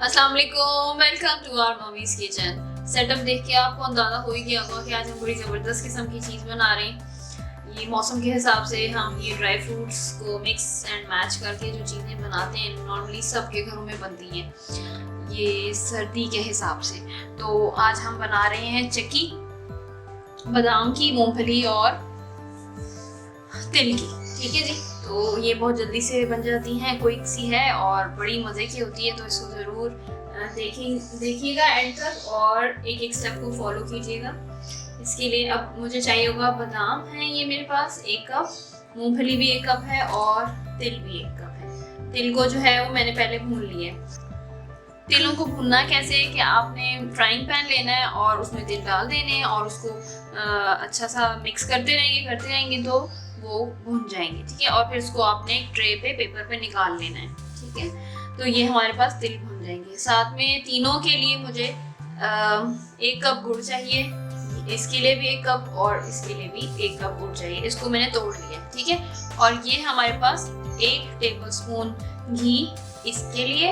अस्सलाम वालेकुम, welcome to our mummy's kitchen. Setup देख के आपको अंदाजा हो ही गया होगा कि आज हम बड़ी ज़बरदस्त किस्म की चीज़ बना रहे हैं। ये मौसम के हिसाब से हम ये ड्राई फ्रूट्स को मिक्स एंड मैच करके जो चीज़ें बनाते हैं नॉर्मली सबके घरों में बनती हैं ये सर्दी के हिसाब से। तो आज हम बना रहे हैं चिक्की बादाम की, मूंगफली और तिल की। ठीक है जी, तो ये बहुत जल्दी से बन जाती हैं, क्विक सी है और बड़ी मज़े की होती है। तो इसको ज़रूर देखिएगा एंड तक और एक एक स्टेप को फॉलो कीजिएगा। इसके लिए अब मुझे चाहिए होगा बादाम है ये मेरे पास 1 कप, मूंगफली भी 1 कप है और तिल भी 1 कप है। तिल को जो है वो मैंने पहले भून लिया है। तिलों को भूनना कैसे है कि आपने फ्राइंग पैन लेना है और उसमें तिल डाल देने हैं और उसको अच्छा सा मिक्स करते रहेंगे तो वो भून जाएंगे। ठीक है, और फिर इसको आपने एक ट्रे पे पेपर पे निकाल लेना है। ठीक है, तो ये हमारे पास तिल भून जाएंगे। साथ में तीनों के लिए मुझे 1 कप गुड़ चाहिए, इसके लिए भी 1 कप और इसके लिए भी 1 कप गुड़ चाहिए। इसको मैंने तोड़ लिया। ठीक है, और ये हमारे पास 1 टेबलस्पून घी इसके लिए,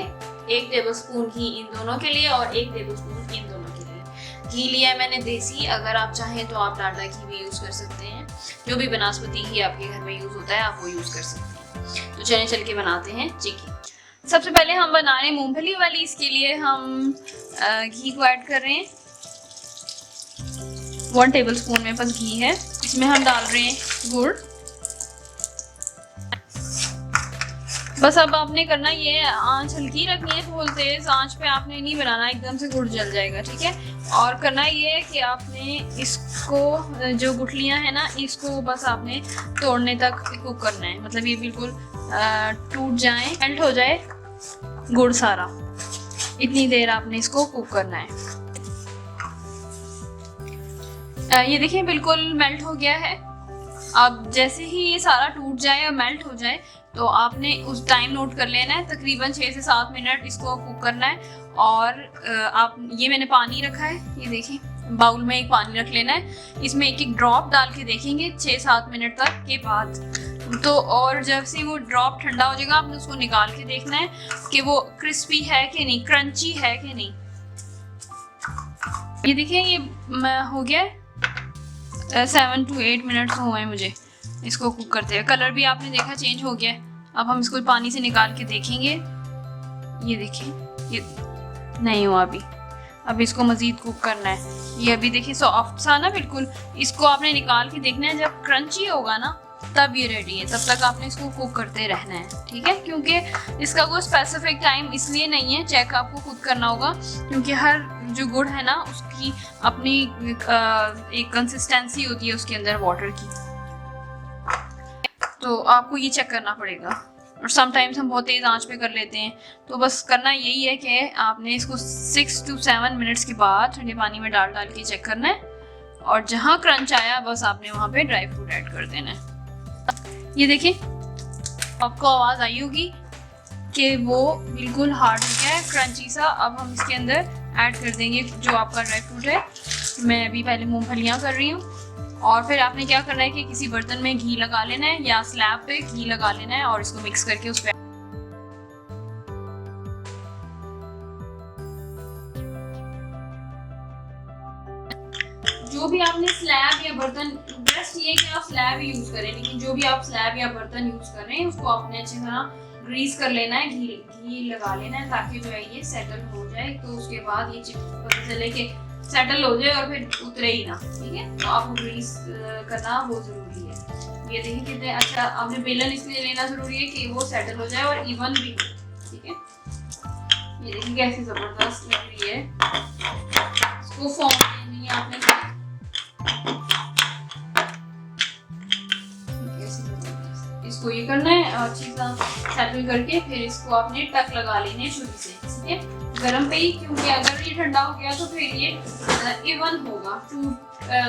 1 टेबलस्पून घी इन दोनों के लिए और 1 टेबलस्पून इन दोनों के लिए। घी लिया है मैंने देसी, अगर आप चाहें तो आप डालडा घी भी यूज़ कर सकते हैं। जो भी बनास्पति घी आपके घर में यूज़ होता है आप वो यूज़ कर सकते हैं। तो चल के बनाते हैं चिक्की। सबसे पहले हम बना रहे हैं मूंगफली वाली। इसके लिए हम घी को ऐड कर रहे हैं। 1 टेबलस्पून मेरे पास घी है। इसमें हम डाल रहे हैं गुड़। बस अब आपने करना ये आंच हल्की रखनी है, फुल तेज आंच पे आपने नहीं बनाना, एकदम से गुड़ जल जाएगा। ठीक है, और करना ये है कि आपने इसको जो गुठलियां हैं ना इसको बस आपने तोड़ने तक कुक करना है, मतलब ये बिल्कुल टूट जाए, मेल्ट हो जाए गुड़ सारा, इतनी देर आपने इसको कुक करना है। ये देखिए बिल्कुल मेल्ट हो गया है। अब जैसे ही ये सारा टूट जाए और मेल्ट हो जाए तो आपने उस टाइम नोट कर लेना है, तकरीबन 6 से 7 मिनट इसको कुक करना है। और आप ये मैंने पानी रखा है, ये देखिए बाउल में एक पानी रख लेना है। इसमें एक एक ड्रॉप डाल के देखेंगे 6-7 मिनट तक के बाद। तो और जब से वो ड्रॉप ठंडा हो जाएगा आपने उसको निकाल के देखना है कि वो क्रिस्पी है कि नहीं, क्रंची है कि नहीं। ये देखिए ये हो गया 7 to 8 मिनट्स हुए हैं मुझे इसको कुक करते हैं। कलर भी आपने देखा चेंज हो गया। अब हम इसको पानी से निकाल के देखेंगे। ये देखिए ये नहीं हुआ अभी, अब इसको मज़ीद कुक करना है। ये अभी देखिए सॉफ्ट सा ना बिल्कुल, इसको आपने निकाल के देखना है। जब क्रंची होगा ना तब ये रेडी है, तब तक आपने इसको कुक करते रहना है। ठीक है, क्योंकि इसका कोई स्पेसिफिक टाइम इसलिए नहीं है, चेक आपको खुद करना होगा, क्योंकि हर जो गुड़ है ना उसकी अपनी एक कंसिस्टेंसी होती है उसके अंदर वाटर की, तो आपको ये चेक करना पड़ेगा। और समटाइम्स हम बहुत तेज़ आंच पे कर लेते हैं। तो बस करना यही है कि आपने इसको 6 to 7 मिनट्स के बाद ठंडे पानी में डाल के चेक करना है, और जहाँ क्रंच आया बस आपने वहाँ पे ड्राई फ्रूट ऐड कर देना है। ये देखिए आपको आवाज़ आई होगी कि वो बिल्कुल हार्ड हो गया है, क्रंची सा। अब हम इसके अंदर ऐड कर देंगे जो आपका ड्राई फ्रूट है। मैं अभी पहले मूंगफलियाँ कर रही हूँ, और फिर आपने क्या करना है कि किसी बर्तन में घी लगा लेना है या स्लैब पे घी लगा लेना है और इसको मिक्स करके उस पर जो भी आपने स्लैब या बर्तन, बेस्ट ये कि आप स्लैब ही यूज करें, लेकिन जो भी आप स्लैब या बर्तन यूज कर रहे हैं उसको आपने अच्छी तरह ग्रीस कर लेना है, घी लगा लेना है, ताकि जो है ये सेटल हो जाए। तो उसके बाद ये पता चले कि सेटल हो जाए और फिर उतरे ही ना। ठीक है, तो आपको ग्रीस करना बहुत ज़रूरी है। ये देखिए कितने अच्छा, आपने बेलन इसलिए लेना ज़रूरी है कि वो सेटल हो जाए और इवन भी। ठीक है, ये देखिए कैसी ज़बरदस्त लग रही है। इसको फॉर्म देनी है आपने, इसको ये करना है अच्छी तरह सेटल करके फिर इसको आपने टक लगा लेने शुरू से। ठीक है, गरम पे ही, क्योंकि अगर ये ठंडा हो गया तो फिर ये इवन होगा।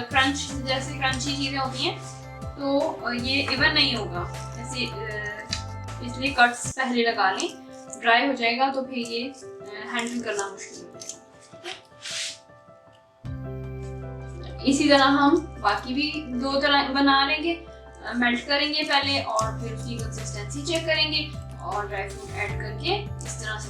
क्रंच जैसे क्रंची चीज़ें होती हैं तो ये इवन नहीं होगा ऐसे, इसलिए कट्स पहले लगा लें, ड्राई हो जाएगा तो फिर ये हैंडल करना मुश्किल हो जाएगा। इसी तरह हम बाकी भी 2 तरह बना लेंगे, मेल्ट करेंगे पहले और फिर उसकी कंसिस्टेंसी चेक करेंगे और ड्राई फ्रूट ऐड करके इस तरह से